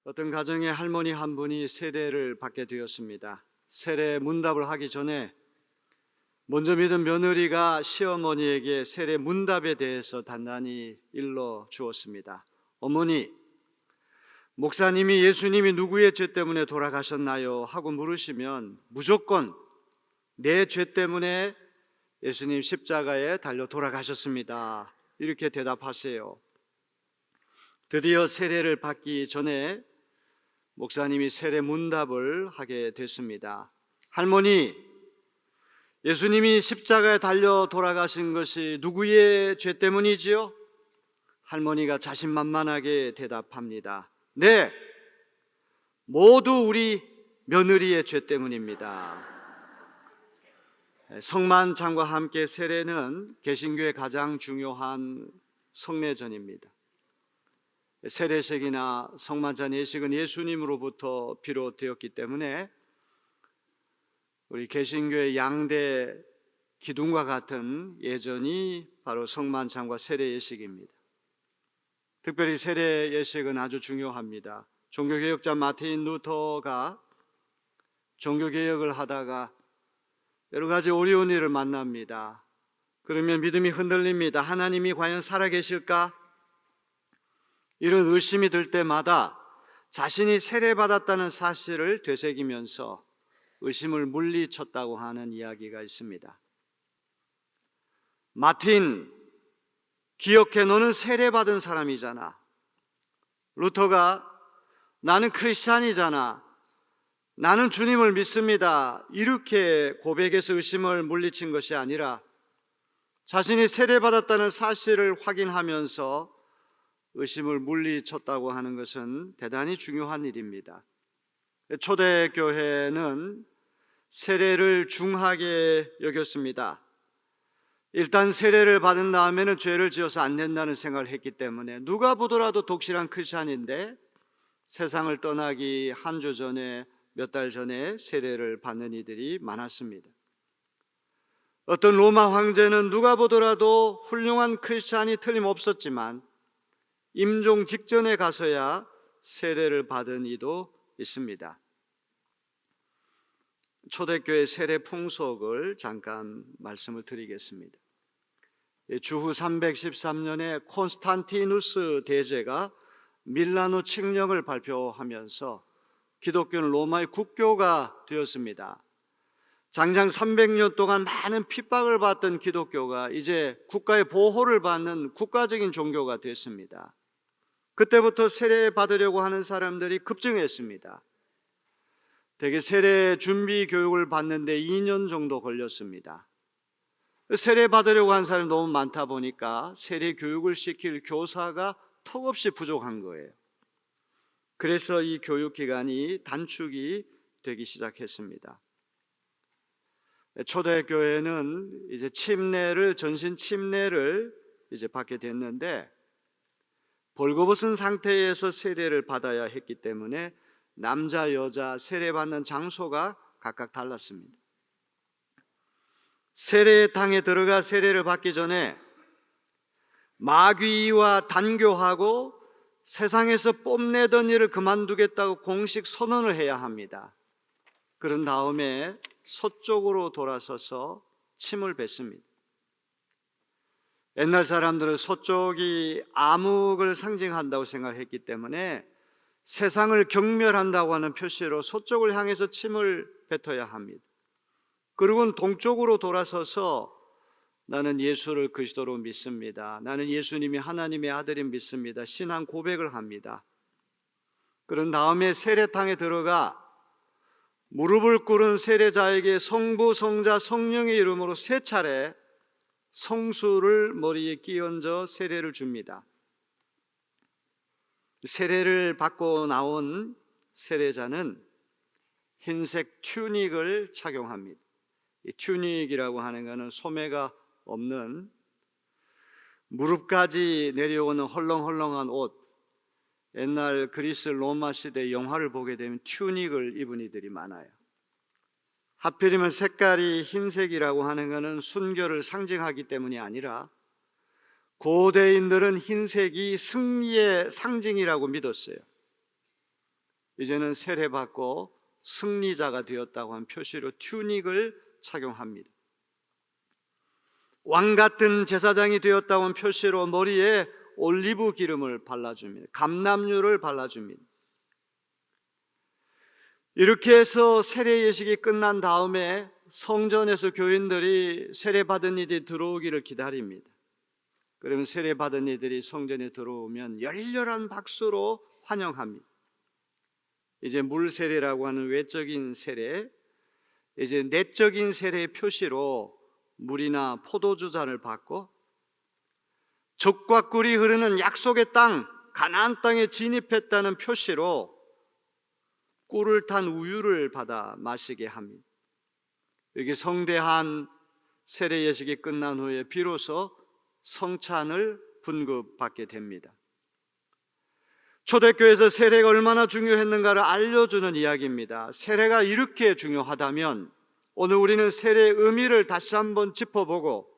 어떤 가정의 할머니 한 분이 세례를 받게 되었습니다. 세례 문답을 하기 전에 먼저 믿은 며느리가 시어머니에게 세례 문답에 대해서 단단히 일러 주었습니다. 어머니, 목사님이 예수님이 누구의 죄 때문에 돌아가셨나요? 하고 물으시면 무조건 내 죄 때문에 예수님 십자가에 달려 돌아가셨습니다. 이렇게 대답하세요. 드디어 세례를 받기 전에 목사님이 세례 문답을 하게 됐습니다. 할머니, 예수님이 십자가에 달려 돌아가신 것이 누구의 죄 때문이지요? 할머니가 자신만만하게 대답합니다. 네, 모두 우리 며느리의 죄 때문입니다. 성만찬과 함께 세례는 개신교의 가장 중요한 성례전입니다. 세례식이나 성만찬 예식은 예수님으로부터 비롯되었기 때문에 우리 개신교의 양대 기둥과 같은 예전이 바로 성만찬과 세례 예식입니다. 특별히 세례 예식은 아주 중요합니다. 종교개혁자 마틴 루터가 종교개혁을 하다가 여러 가지 어려운 일을 만납니다. 그러면 믿음이 흔들립니다. 하나님이 과연 살아계실까? 이런 의심이 들 때마다 자신이 세례받았다는 사실을 되새기면서 의심을 물리쳤다고 하는 이야기가 있습니다. 마틴, 기억해, 너는 세례받은 사람이잖아. 루터가 나는 크리스찬이잖아. 나는 주님을 믿습니다. 이렇게 고백해서 의심을 물리친 것이 아니라 자신이 세례받았다는 사실을 확인하면서 의심을 물리쳤다고 하는 것은 대단히 중요한 일입니다. 초대교회는 세례를 중하게 여겼습니다. 일단 세례를 받은 다음에는 죄를 지어서 안 된다는 생각을 했기 때문에 누가 보더라도 독실한 크리스찬인데 세상을 떠나기 한 주 전에 몇 달 전에 세례를 받는 이들이 많았습니다. 어떤 로마 황제는 누가 보더라도 훌륭한 크리스찬이 틀림없었지만 임종 직전에 가서야 세례를 받은 이도 있습니다. 초대교회 세례 풍속을 잠깐 말씀을 드리겠습니다. 주후 313년에 콘스탄티누스 대제가 밀라노 칙령을 발표하면서 기독교는 로마의 국교가 되었습니다. 장장 300년 동안 많은 핍박을 받던 기독교가 이제 국가의 보호를 받는 국가적인 종교가 됐습니다. 그때부터 세례 받으려고 하는 사람들이 급증했습니다. 대개 세례 준비 교육을 받는데 2년 정도 걸렸습니다. 세례 받으려고 하는 사람이 너무 많다 보니까 세례 교육을 시킬 교사가 턱없이 부족한 거예요. 그래서 이 교육 기간이 단축이 되기 시작했습니다. 초대교회는 이제 전신 침례를 이제 받게 됐는데 벌거벗은 상태에서 세례를 받아야 했기 때문에 남자 여자 세례받는 장소가 각각 달랐습니다. 세례탕에 들어가 세례를 받기 전에 마귀와 단교하고 세상에서 뽐내던 일을 그만두겠다고 공식 선언을 해야 합니다. 그런 다음에 서쪽으로 돌아서서 침을 뱉습니다. 옛날 사람들은 서쪽이 암흑을 상징한다고 생각했기 때문에 세상을 경멸한다고 하는 표시로 서쪽을 향해서 침을 뱉어야 합니다. 그리고는 동쪽으로 돌아서서 나는 예수를 그리스도로 믿습니다. 나는 예수님이 하나님의 아들임 믿습니다. 신앙 고백을 합니다. 그런 다음에 세례탕에 들어가 무릎을 꿇은 세례자에게 성부, 성자, 성령의 이름으로 3차례 성수를 머리에 끼얹어 세례를 줍니다. 세례를 받고 나온 세례자는 흰색 튜닉을 착용합니다. 이 튜닉이라고 하는 것은 소매가 없는 무릎까지 내려오는 헐렁헐렁한 옷, 옛날 그리스 로마 시대 영화를 보게 되면 튜닉을 입은 이들이 많아요. 하필이면 색깔이 흰색이라고 하는 것은 순교를 상징하기 때문이 아니라 고대인들은 흰색이 승리의 상징이라고 믿었어요. 이제는 세례받고 승리자가 되었다고 한 표시로 튜닉을 착용합니다. 왕 같은 제사장이 되었다고 한 표시로 머리에 올리브 기름을 발라줍니다. 감람유를 발라줍니다. 이렇게 해서 세례 예식이 끝난 다음에 성전에서 교인들이 세례받은 이들이 들어오기를 기다립니다. 그러면 세례받은 이들이 성전에 들어오면 열렬한 박수로 환영합니다. 이제 물 세례라고 하는 외적인 세례, 이제 내적인 세례의 표시로 물이나 포도주 잔을 받고 젖과 꿀이 흐르는 약속의 땅, 가나안 땅에 진입했다는 표시로 꿀을 탄 우유를 받아 마시게 합니다. 이렇게 성대한 세례 예식이 끝난 후에 비로소 성찬을 분급받게 됩니다. 초대교회에서 세례가 얼마나 중요했는가를 알려주는 이야기입니다. 세례가 이렇게 중요하다면 오늘 우리는 세례의 의미를 다시 한번 짚어보고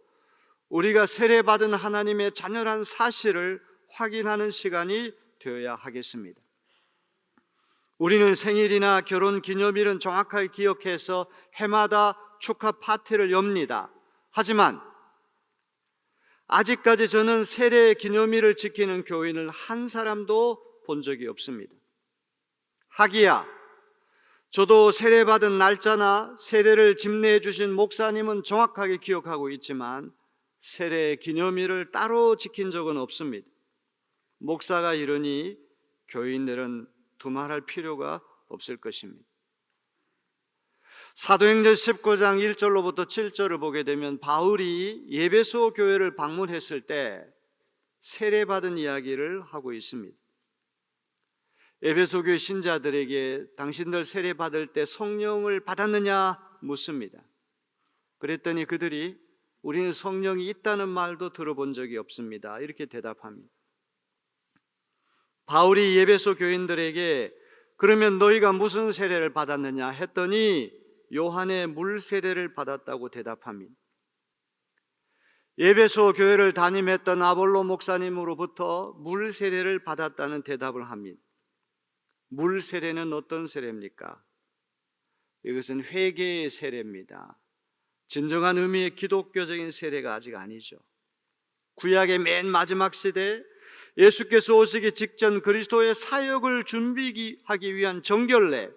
우리가 세례받은 하나님의 자녀란 사실을 확인하는 시간이 되어야 하겠습니다. 우리는 생일이나 결혼 기념일은 정확하게 기억해서 해마다 축하 파티를 엽니다. 하지만 아직까지 저는 세례 기념일을 지키는 교인을 한 사람도 본 적이 없습니다. 하기야 저도 세례받은 날짜나 세례를 집례해 주신 목사님은 정확하게 기억하고 있지만 세례 기념일을 따로 지킨 적은 없습니다. 목사가 이러니 교인들은 두말할 필요가 없을 것입니다. 사도행전 19장 1절로부터 7절을 보게 되면 바울이 에베소 교회를 방문했을 때 세례받은 이야기를 하고 있습니다. 에베소 교회 신자들에게 당신들 세례받을 때 성령을 받았느냐 묻습니다. 그랬더니 그들이 우리는 성령이 있다는 말도 들어본 적이 없습니다. 이렇게 대답합니다. 바울이 에베소 교인들에게 그러면 너희가 무슨 세례를 받았느냐 했더니 요한의 물 세례를 받았다고 대답합니다. 에베소 교회를 담임했던 아볼로 목사님으로부터 물 세례를 받았다는 대답을 합니다. 물 세례는 어떤 세례입니까? 이것은 회개의 세례입니다. 진정한 의미의 기독교적인 세례가 아직 아니죠. 구약의 맨 마지막 시대에 예수께서 오시기 직전 그리스도의 사역을 준비하기 위한 정결례,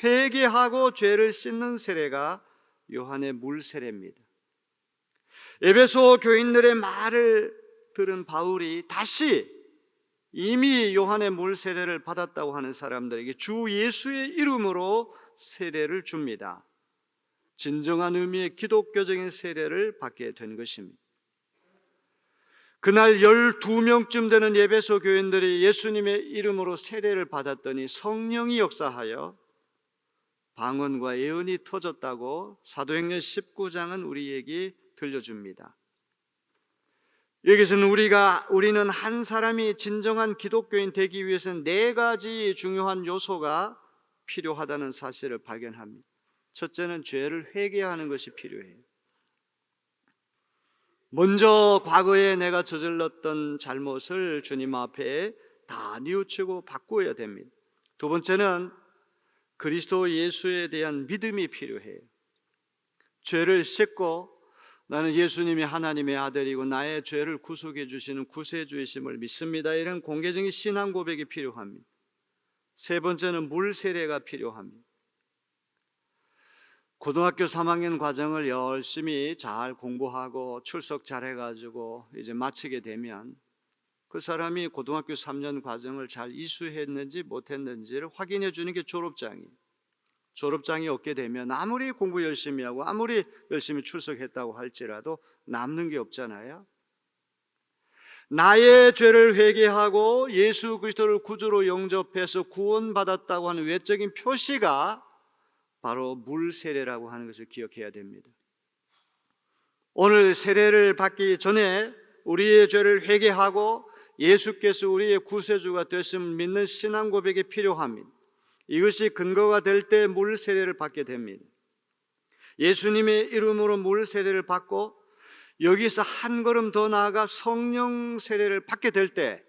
회개하고 죄를 씻는 세례가 요한의 물 세례입니다. 에베소 교인들의 말을 들은 바울이 다시 이미 요한의 물 세례를 받았다고 하는 사람들에게 주 예수의 이름으로 세례를 줍니다. 진정한 의미의 기독교적인 세례를 받게 된 것입니다. 그날 12명쯤 되는 에베소 교인들이 예수님의 이름으로 세례를 받았더니 성령이 역사하여 방언과 예언이 터졌다고 사도행전 19장은 우리에게 들려줍니다. 여기서는 우리는 한 사람이 진정한 기독교인 되기 위해서는 4가지 중요한 요소가 필요하다는 사실을 발견합니다. 첫째는 죄를 회개하는 것이 필요해요. 먼저 과거에 내가 저질렀던 잘못을 주님 앞에 다 뉘우치고 바꾸어야 됩니다. 두 번째는 그리스도 예수에 대한 믿음이 필요해요. 죄를 씻고 나는 예수님이 하나님의 아들이고 나의 죄를 구속해 주시는 구세주이심을 믿습니다. 이런 공개적인 신앙 고백이 필요합니다. 세 번째는 물 세례가 필요합니다. 고등학교 3학년 과정을 열심히 잘 공부하고 출석 잘해가지고 이제 마치게 되면 그 사람이 고등학교 3년 과정을 잘 이수했는지 못했는지를 확인해 주는 게 졸업장이에요. 졸업장이 없게 되면 아무리 공부 열심히 하고 아무리 열심히 출석했다고 할지라도 남는 게 없잖아요. 나의 죄를 회개하고 예수 그리스도를 구주로 영접해서 구원받았다고 하는 외적인 표시가 바로 물 세례라고 하는 것을 기억해야 됩니다. 오늘 세례를 받기 전에 우리의 죄를 회개하고 예수께서 우리의 구세주가 되심을 믿는 신앙 고백이 필요합니다. 이것이 근거가 될 때 물 세례를 받게 됩니다. 예수님의 이름으로 물 세례를 받고 여기서 한 걸음 더 나아가 성령 세례를 받게 될 때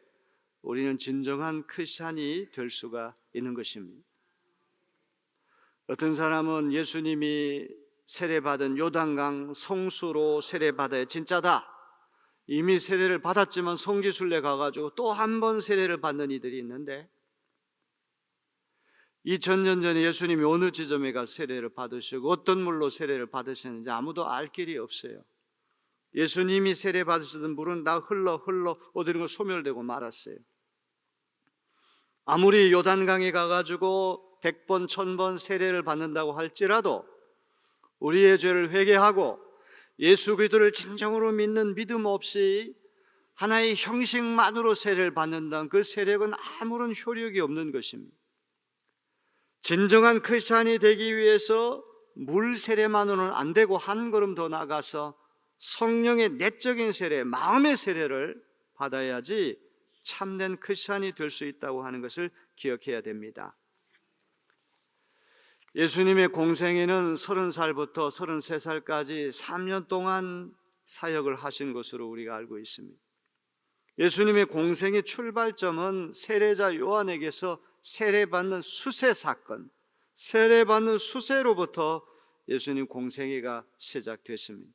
우리는 진정한 크리스찬이 될 수가 있는 것입니다. 어떤 사람은 예수님이 세례받은 요단강 성수로 세례받아야 진짜다, 이미 세례를 받았지만 성지순례 가가지고 또 한 번 세례를 받는 이들이 있는데, 2000년 전에 예수님이 어느 지점에 가 세례를 받으시고 어떤 물로 세례를 받으셨는지 아무도 알 길이 없어요. 예수님이 세례 받으시던 물은 다 흘러 어디론가 소멸되고 말았어요. 아무리 요단강에 가가지고 100번 1000번 세례를 받는다고 할지라도 우리의 죄를 회개하고 예수 그리스도를 진정으로 믿는 믿음 없이 하나의 형식만으로 세례를 받는다는 그 세례는 아무런 효력이 없는 것입니다. 진정한 크리스찬이 되기 위해서 물 세례만으로는 안 되고 한 걸음 더 나가서 성령의 내적인 세례, 마음의 세례를 받아야지 참된 크리스찬이 될 수 있다고 하는 것을 기억해야 됩니다. 예수님의 공생애는 30살부터 33살까지 3년 동안 사역을 하신 것으로 우리가 알고 있습니다. 예수님의 공생의 출발점은 세례자 요한에게서 세례받는 수세 사건, 세례받는 수세로부터 예수님 공생애가 시작됐습니다.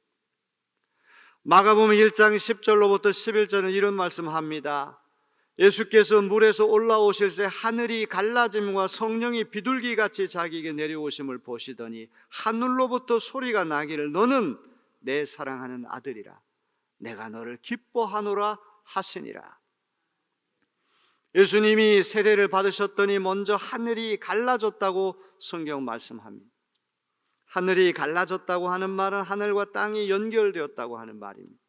마가복음 1장 10절로부터 11절은 이런 말씀합니다. 예수께서 물에서 올라오실 때 하늘이 갈라짐과 성령이 비둘기같이 자기에게 내려오심을 보시더니 하늘로부터 소리가 나기를 너는 내 사랑하는 아들이라, 내가 너를 기뻐하노라 하시니라. 예수님이 세례를 받으셨더니 먼저 하늘이 갈라졌다고 성경 말씀합니다. 하늘이 갈라졌다고 하는 말은 하늘과 땅이 연결되었다고 하는 말입니다.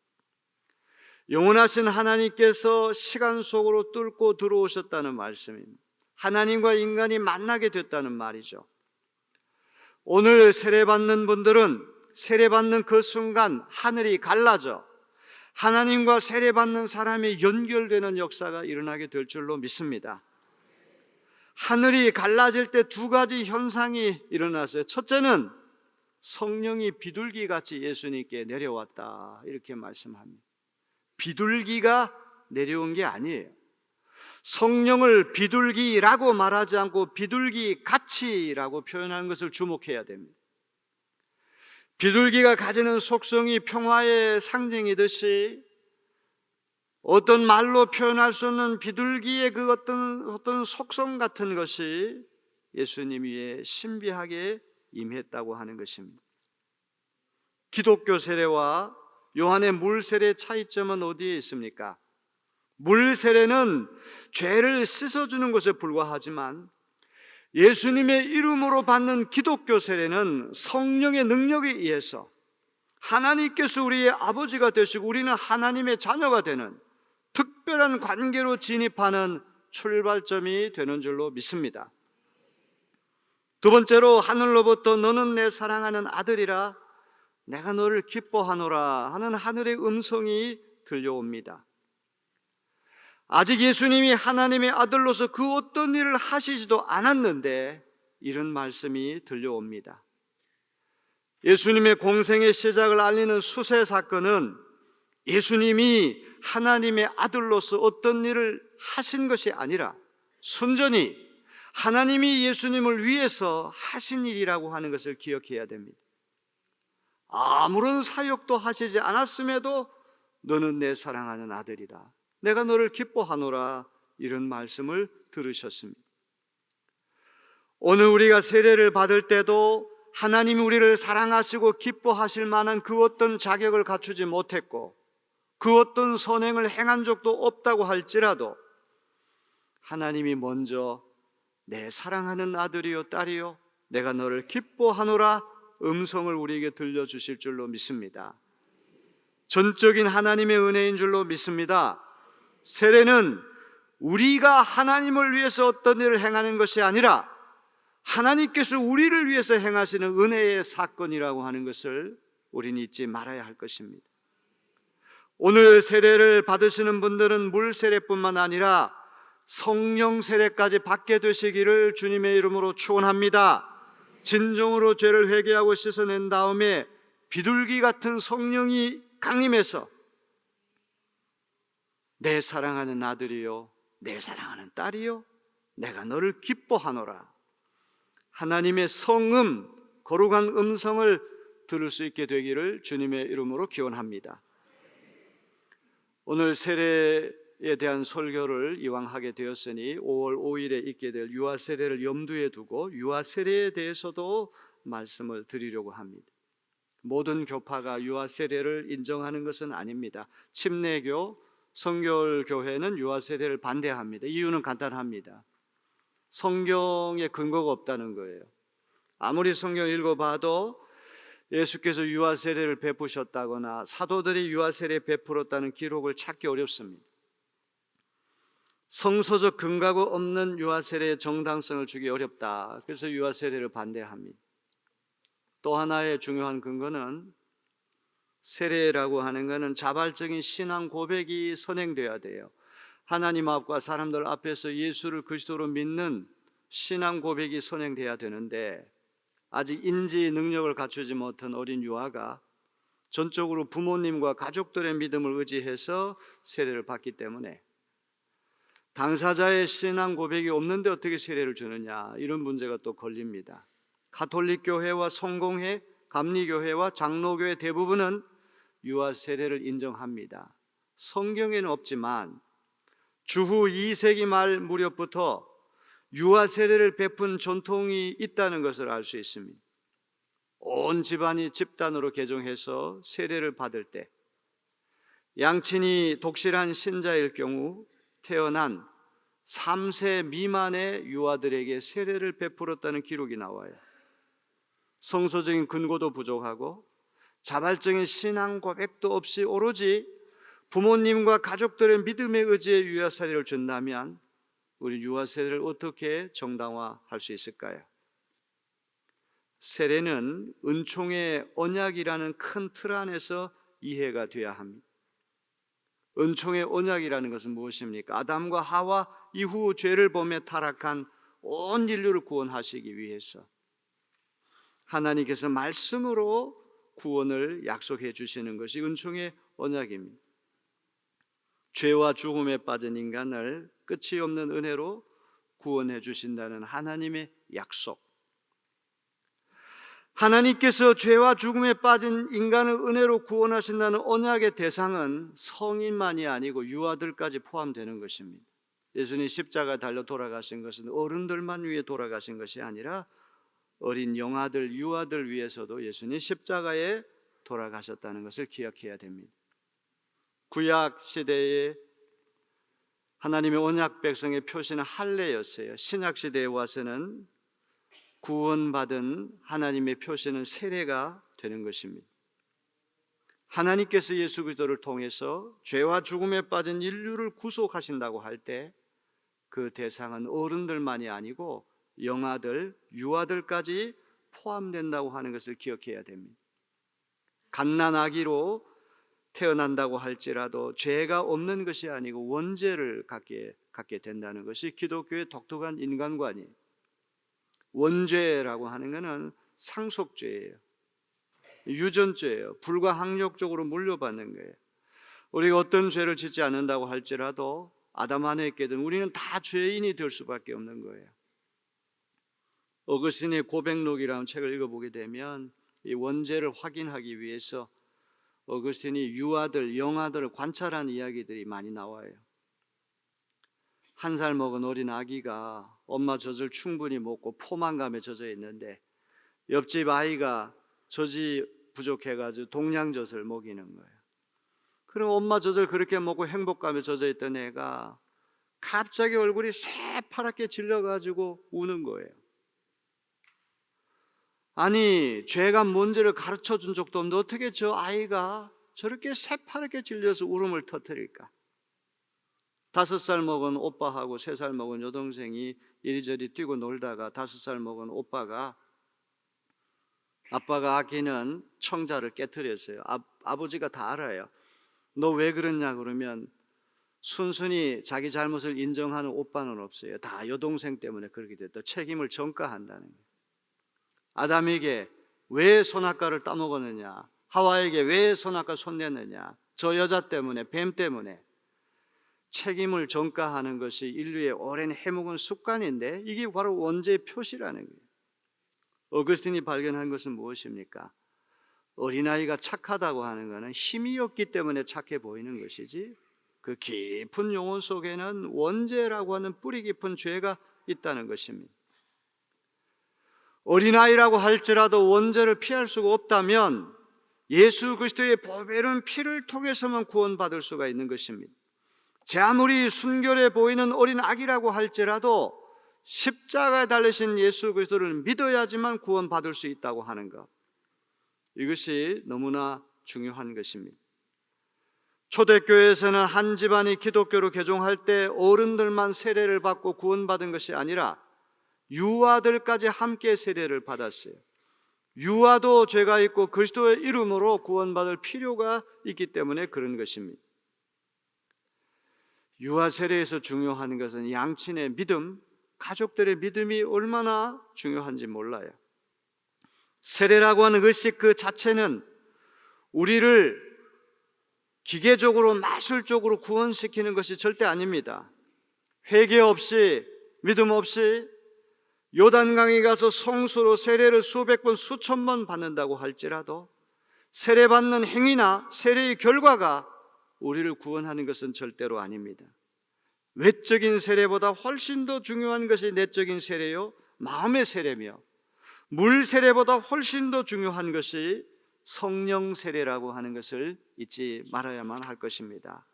영원하신 하나님께서 시간 속으로 뚫고 들어오셨다는 말씀입니다. 하나님과 인간이 만나게 됐다는 말이죠. 오늘 세례받는 분들은 세례받는 그 순간 하늘이 갈라져 하나님과 세례받는 사람이 연결되는 역사가 일어나게 될 줄로 믿습니다. 하늘이 갈라질 때 두 가지 현상이 일어났어요. 첫째는 성령이 비둘기같이 예수님께 내려왔다, 이렇게 말씀합니다. 비둘기가 내려온 게 아니에요. 성령을 비둘기라고 말하지 않고 비둘기같이라고 표현하는 것을 주목해야 됩니다. 비둘기가 가지는 속성이 평화의 상징이듯이 어떤 말로 표현할 수 없는 비둘기의 그 어떤 속성 같은 것이 예수님 위에 신비하게 임했다고 하는 것입니다. 기독교 세례와 요한의 물 세례의 차이점은 어디에 있습니까? 물 세례는 죄를 씻어주는 것에 불과하지만 예수님의 이름으로 받는 기독교 세례는 성령의 능력에 의해서 하나님께서 우리의 아버지가 되시고 우리는 하나님의 자녀가 되는 특별한 관계로 진입하는 출발점이 되는 줄로 믿습니다. 두 번째로 하늘로부터 너는 내 사랑하는 아들이라, 내가 너를 기뻐하노라 하는 하늘의 음성이 들려옵니다. 아직 예수님이 하나님의 아들로서 그 어떤 일을 하시지도 않았는데 이런 말씀이 들려옵니다. 예수님의 공생의 시작을 알리는 수세 사건은 예수님이 하나님의 아들로서 어떤 일을 하신 것이 아니라 순전히 하나님이 예수님을 위해서 하신 일이라고 하는 것을 기억해야 됩니다. 아무런 사역도 하시지 않았음에도 너는 내 사랑하는 아들이라, 내가 너를 기뻐하노라, 이런 말씀을 들으셨습니다. 오늘 우리가 세례를 받을 때도 하나님이 우리를 사랑하시고 기뻐하실 만한 그 어떤 자격을 갖추지 못했고 그 어떤 선행을 행한 적도 없다고 할지라도 하나님이 먼저 내 사랑하는 아들이요 딸이요 내가 너를 기뻐하노라 음성을 우리에게 들려주실 줄로 믿습니다. 전적인 하나님의 은혜인 줄로 믿습니다. 세례는 우리가 하나님을 위해서 어떤 일을 행하는 것이 아니라 하나님께서 우리를 위해서 행하시는 은혜의 사건이라고 하는 것을 우리는 잊지 말아야 할 것입니다. 오늘 세례를 받으시는 분들은 물 세례뿐만 아니라 성령 세례까지 받게 되시기를 주님의 이름으로 축원합니다. 진정으로 죄를 회개하고 씻어낸 다음에 비둘기 같은 성령이 강림해서 내 사랑하는 아들이요 내 사랑하는 딸이요 내가 너를 기뻐하노라. 하나님의 성음, 거룩한 음성을 들을 수 있게 되기를 주님의 이름으로 기원합니다. 오늘 세례에 대한 설교를 이왕 하게 되었으니 5월 5일에 있게 될 유아 세례를 염두에 두고 유아 세례에 대해서도 말씀을 드리려고 합니다. 모든 교파가 유아 세례를 인정하는 것은 아닙니다. 침례교, 성결교회는 유아 세례를 반대합니다. 이유는 간단합니다. 성경에 근거가 없다는 거예요. 아무리 성경 읽어봐도 예수께서 유아 세례를 베푸셨다거나 사도들이 유아 세례 베풀었다는 기록을 찾기 어렵습니다. 성서적 근거가 없는 유아 세례의 정당성을 주기 어렵다. 그래서 유아 세례를 반대합니다. 또 하나의 중요한 근거는 세례라고 하는 것은 자발적인 신앙 고백이 선행돼야 돼요. 하나님 앞과 사람들 앞에서 예수를 그리스도로 믿는 신앙 고백이 선행돼야 되는데 아직 인지 능력을 갖추지 못한 어린 유아가 전적으로 부모님과 가족들의 믿음을 의지해서 세례를 받기 때문에 당사자의 신앙 고백이 없는데 어떻게 세례를 주느냐, 이런 문제가 또 걸립니다. 가톨릭 교회와 성공회, 감리교회와 장로교회 대부분은 유아 세례를 인정합니다. 성경에는 없지만 주후 2세기 말 무렵부터 유아 세례를 베푼 전통이 있다는 것을 알 수 있습니다. 온 집안이 집단으로 개종해서 세례를 받을 때 양친이 독실한 신자일 경우 태어난 3세 미만의 유아들에게 세례를 베풀었다는 기록이 나와요. 성서적인 근거도 부족하고 자발적인 신앙 고백도 없이 오로지 부모님과 가족들의 믿음에 의지해 유아 세례를 준다면 우리 유아 세례를 어떻게 정당화할 수 있을까요? 세례는 은총의 언약이라는 큰 틀 안에서 이해가 되어야 합니다. 은총의 언약이라는 것은 무엇입니까? 아담과 하와 이후 죄를 범해 타락한 온 인류를 구원하시기 위해서 하나님께서 말씀으로 구원을 약속해 주시는 것이 은총의 언약입니다. 죄와 죽음에 빠진 인간을 끝이 없는 은혜로 구원해 주신다는 하나님의 약속. 하나님께서 죄와 죽음에 빠진 인간을 은혜로 구원하신다는 언약의 대상은 성인만이 아니고 유아들까지 포함되는 것입니다. 예수님 십자가 달려 돌아가신 것은 어른들만 위해 돌아가신 것이 아니라 어린 영아들, 유아들 위해서도 예수님 십자가에 돌아가셨다는 것을 기억해야 됩니다. 구약 시대에 하나님의 언약 백성의 표시는 할례였어요. 신약 시대에 와서는 구원받은 하나님의 표시는 세례가 되는 것입니다. 하나님께서 예수 그리스도를 통해서 죄와 죽음에 빠진 인류를 구속하신다고 할 때 그 대상은 어른들만이 아니고 영아들, 유아들까지 포함된다고 하는 것을 기억해야 됩니다. 갓난아기로 태어난다고 할지라도 죄가 없는 것이 아니고 원죄를 갖게 된다는 것이 기독교의 독특한 인간관이에요. 원죄라고 하는 것은 상속죄예요. 유전죄예요. 불가항력적으로 물려받는 거예요. 우리가 어떤 죄를 짓지 않는다고 할지라도 아담 안에 있게든 우리는 다 죄인이 될 수밖에 없는 거예요. 어거스틴의 고백록이라는 책을 읽어보게 되면 이 원죄를 확인하기 위해서 어거스틴이 유아들, 영아들을 관찰한 이야기들이 많이 나와요. 1살 먹은 어린 아기가 엄마 젖을 충분히 먹고 포만감에 젖어 있는데 옆집 아이가 젖이 부족해가지고 동량젖을 먹이는 거예요. 그럼 엄마 젖을 그렇게 먹고 행복감에 젖어 있던 애가 갑자기 얼굴이 새파랗게 질려가지고 우는 거예요. 아니, 죄가 뭔지를 가르쳐 준 적도 없는데 어떻게 저 아이가 저렇게 새파랗게 질려서 울음을 터뜨릴까? 5살 먹은 오빠하고 3살 먹은 여동생이 이리저리 뛰고 놀다가 5살 먹은 오빠가 아빠가 아끼는 청자를 깨뜨렸어요. 아버지가 다 알아요. 너 왜 그러냐 그러면 순순히 자기 잘못을 인정하는 오빠는 없어요. 다 여동생 때문에 그렇게 됐다. 책임을 전가한다는 거예요. 아담에게 왜 선악과를 따먹었느냐, 하와에게 왜 선악과 손댔느냐, 저 여자 때문에, 뱀 때문에. 책임을 전가하는 것이 인류의 오랜 해묵은 습관인데 이게 바로 원죄의 표시라는 거예요. 어거스틴이 발견한 것은 무엇입니까? 어린아이가 착하다고 하는 것은 힘이 없기 때문에 착해 보이는 것이지 그 깊은 영혼 속에는 원죄라고 하는 뿌리 깊은 죄가 있다는 것입니다. 어린아이라고 할지라도 원죄를 피할 수가 없다면 예수 그리스도의 보배로운 피를 통해서만 구원받을 수가 있는 것입니다. 제 아무리 순결해 보이는 어린 아기라고 할지라도 십자가에 달리신 예수 그리스도를 믿어야지만 구원받을 수 있다고 하는 것, 이것이 너무나 중요한 것입니다. 초대교회에서는 한 집안이 기독교로 개종할 때 어른들만 세례를 받고 구원받은 것이 아니라 유아들까지 함께 세례를 받았어요. 유아도 죄가 있고 그리스도의 이름으로 구원받을 필요가 있기 때문에 그런 것입니다. 유아 세례에서 중요한 것은 양친의 믿음, 가족들의 믿음이 얼마나 중요한지 몰라요. 세례라고 하는 것이 그 자체는 우리를 기계적으로 마술적으로 구원시키는 것이 절대 아닙니다. 회개 없이 믿음 없이 요단강에 가서 성수로 세례를 수백 번 수천 번 받는다고 할지라도 세례받는 행위나 세례의 결과가 우리를 구원하는 것은 절대로 아닙니다. 외적인 세례보다 훨씬 더 중요한 것이 내적인 세례요 마음의 세례며 물 세례보다 훨씬 더 중요한 것이 성령 세례라고 하는 것을 잊지 말아야만 할 것입니다.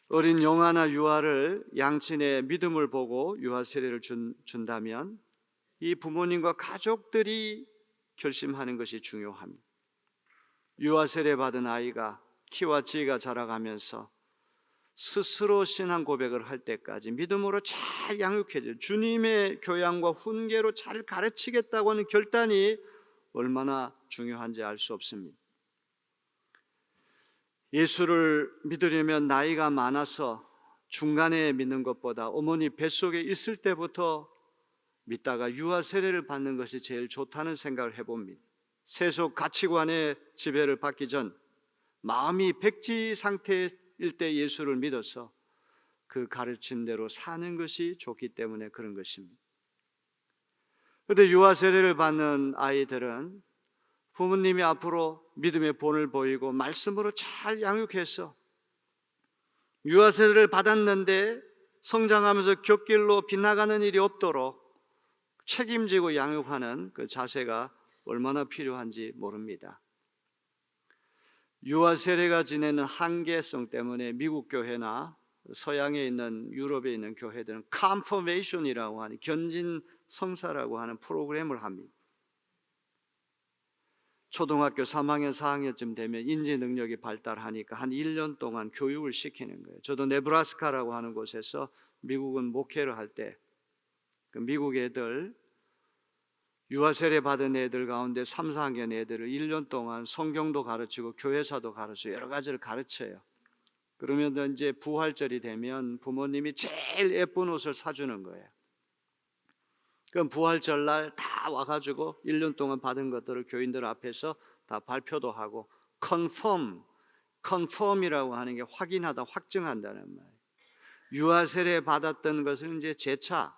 어린 영아나 유아를 양친의 믿음을 보고 유아 세례를 준다면 이 부모님과 가족들이 결심하는 것이 중요합니다. 유아 세례 받은 아이가 키와 지혜가 자라가면서 스스로 신앙 고백을 할 때까지 믿음으로 잘 양육해줘 주님의 교양과 훈계로 잘 가르치겠다고 하는 결단이 얼마나 중요한지 알 수 없습니다. 예수를 믿으려면 나이가 많아서 중간에 믿는 것보다 어머니 뱃속에 있을 때부터 믿다가 유아 세례를 받는 것이 제일 좋다는 생각을 해봅니다. 세속 가치관의 지배를 받기 전 마음이 백지 상태일 때 예수를 믿어서 그 가르침대로 사는 것이 좋기 때문에 그런 것입니다. 그런데 유아 세례를 받는 아이들은 부모님이 앞으로 믿음의 본을 보이고 말씀으로 잘 양육해서 유아 세례를 받았는데 성장하면서 곁길로 빗나가는 일이 없도록 책임지고 양육하는 그 자세가 얼마나 필요한지 모릅니다. 유아 세례가 지내는 한계성 때문에 미국 교회나 서양에 있는 유럽에 있는 교회들은 컨퍼메이션이라고 하는 견진 성사라고 하는 프로그램을 합니다. 초등학교 3학년, 4학년쯤 되면 인지 능력이 발달하니까 한 1년 동안 교육을 시키는 거예요. 저도 네브라스카라고 하는 곳에서 미국은 목회를 할 때 그 미국 애들 유아 세례 받은 애들 가운데 3, 4학년 애들을 1년 동안 성경도 가르치고 교회사도 가르치고 여러 가지를 가르쳐요. 그러면 이제 부활절이 되면 부모님이 제일 예쁜 옷을 사주는 거예요. 그럼 부활절 날 다 와가지고 1년 동안 받은 것들을 교인들 앞에서 다 발표도 하고 컨펌이라고 하는 게 확인하다, 확증한다는 말이에요. 유아 세례 받았던 것을 이제 재차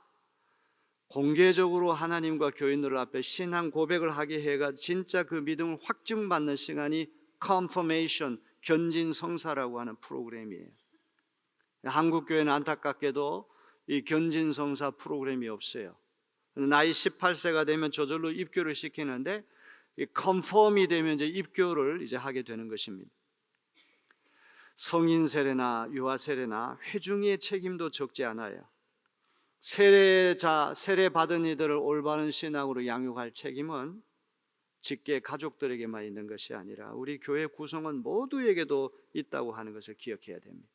공개적으로 하나님과 교인들 앞에 신앙 고백을 하게 해가 진짜 그 믿음을 확증받는 시간이 컨퍼메이션, 견진 성사라고 하는 프로그램이에요. 한국 교회는 안타깝게도 이 견진 성사 프로그램이 없어요. 나이 18세가 되면 저절로 입교를 시키는데 이 컨펌이 되면 이제 입교를 이제 하게 되는 것입니다. 성인 세례나 유아 세례나 회중의 책임도 적지 않아요. 세례 받은 이들을 올바른 신앙으로 양육할 책임은 직계 가족들에게만 있는 것이 아니라 우리 교회 구성원 모두에게도 있다고 하는 것을 기억해야 됩니다.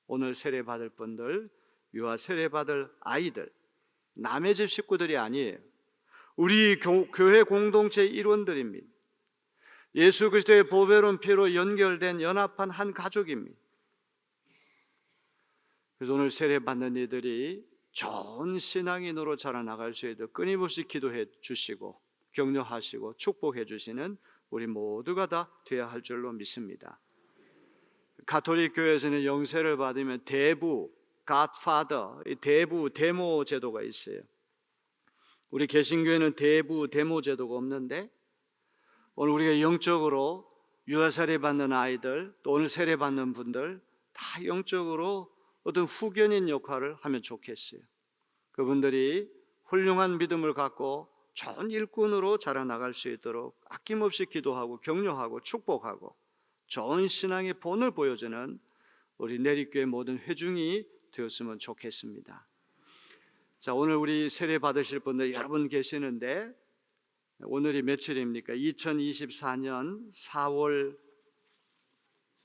오늘 세례 받을 분들, 유아 세례 받을 아이들, 남의 집 식구들이 아니에요. 우리 교회 공동체 일원들입니다. 예수 그리스도의 보배로운 피로 연결된 연합한 한 가족입니다. 그래서 오늘 세례 받는 이들이 좋은 신앙인으로 자라나갈 수 있도록 끊임없이 기도해 주시고 격려하시고 축복해 주시는 우리 모두가 다 되어야 할 줄로 믿습니다. 가톨릭 교회에서는 영세를 받으면 대부, godfather, 이 대부 대모 제도가 있어요. 우리 개신교회는 대부 대모 제도가 없는데 오늘 우리가 영적으로 유아 세례 받는 아이들, 또 오늘 세례 받는 분들 다 영적으로 어떤 후견인 역할을 하면 좋겠어요. 그분들이 훌륭한 믿음을 갖고 좋은 일꾼으로 자라나갈 수 있도록 아낌없이 기도하고 격려하고 축복하고 좋은 신앙의 본을 보여주는 우리 내립교회 모든 회중이 되었으면 좋겠습니다. 자, 오늘 우리 세례 받으실 분들 여러분 계시는데 오늘이 며칠입니까? 2024년 4월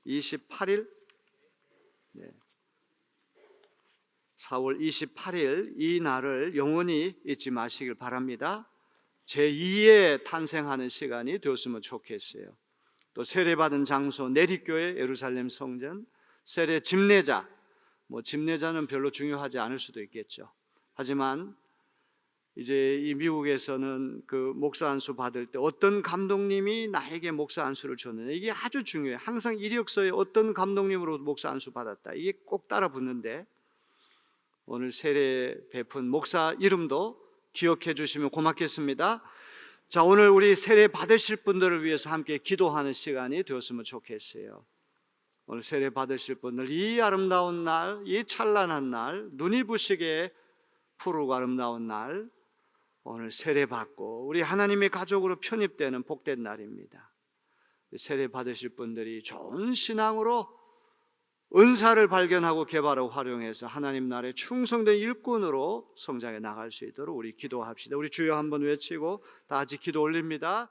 28일? 네. 4월 28일 이 날을 영원히 잊지 마시길 바랍니다. 제2의 탄생하는 시간이 되었으면 좋겠어요. 또 세례받은 장소 내립교회 예루살렘 성전, 세례 집례자, 집례자는 별로 중요하지 않을 수도 있겠죠. 하지만 이제 이 미국에서는 그 목사 안수 받을 때 어떤 감독님이 나에게 목사 안수를 줬느냐 이게 아주 중요해요. 항상 이력서에 어떤 감독님으로 목사 안수 받았다 이게 꼭 따라 붙는데 오늘 세례 베푼 목사 이름도 기억해 주시면 고맙겠습니다. 자, 오늘 우리 세례 받으실 분들을 위해서 함께 기도하는 시간이 되었으면 좋겠어요. 오늘 세례 받으실 분들 이 아름다운 날, 이 찬란한 날, 눈이 부시게 푸르고 아름다운 날 오늘 세례 받고 우리 하나님의 가족으로 편입되는 복된 날입니다. 세례 받으실 분들이 좋은 신앙으로 은사를 발견하고 개발하고 활용해서 하나님 나라의 충성된 일꾼으로 성장해 나갈 수 있도록 우리 기도합시다. 우리 주여 한번 외치고 다 같이 기도 올립니다.